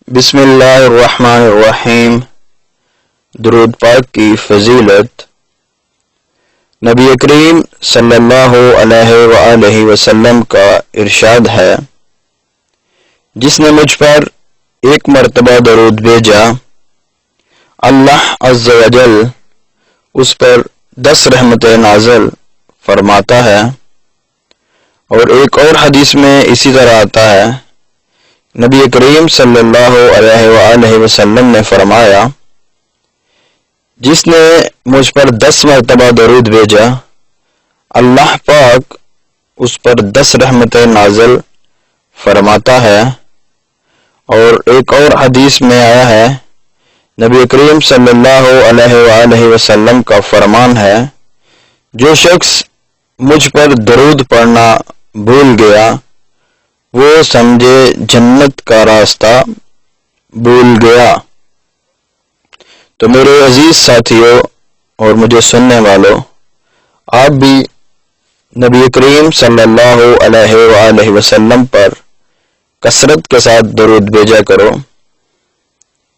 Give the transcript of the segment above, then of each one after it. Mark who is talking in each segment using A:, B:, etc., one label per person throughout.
A: بسم اللہ الرحمن الرحیم۔ درود پاک کی فضیلت۔ نبی کریم صلی اللہ علیہ وآلہ وسلم کا ارشاد ہے، جس نے مجھ پر ایک مرتبہ درود بھیجا، اللہ عز و جل اس پر 10 رحمتیں نازل فرماتا ہے۔ اور ایک اور حدیث میں اسی طرح آتا ہے، نبی کریم صلی اللہ علیہ وآلہ وسلم نے فرمایا، جس نے مجھ پر 10 مرتبہ درود بھیجا، اللہ پاک اس پر 10 رحمتیں نازل فرماتا ہے۔ اور ایک اور حدیث میں آیا ہے، نبی کریم صلی اللہ علیہ وآلہ وسلم کا فرمان ہے، جو شخص مجھ پر درود پڑھنا بھول گیا، وہ سمجھے جنت کا راستہ بھول گیا۔ تو میرے عزیز ساتھیوں اور مجھے سننے والوں، آپ بھی نبی کریم صلی اللہ علیہ وآلہ وسلم پر کثرت کے ساتھ درود بھیجا کرو۔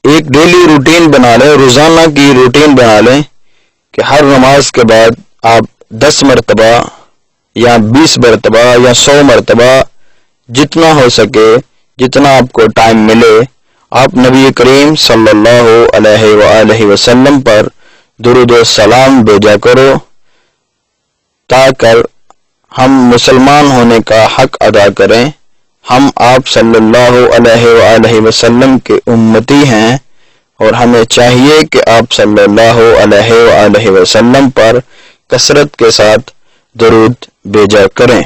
A: ایک ڈیلی روٹین بنا لیں، روزانہ کی روٹین بنا لیں کہ ہر نماز کے بعد آپ 10 مرتبہ یا 20 مرتبہ یا 100 مرتبہ جتنا ہو سکے، جتنا آپ کو ٹائم ملے، آپ نبی کریم صلی اللہ علیہ وآلہ وسلم پر درود و سلام بھیجا کرو، تاکہ ہم مسلمان ہونے کا حق ادا کریں۔ ہم آپ صلی اللہ علیہ وآلہ وسلم کے امتی ہیں، اور ہمیں چاہیے کہ آپ صلی اللہ علیہ وآلہ وسلم پر کثرت کے ساتھ درود بھیجا کریں۔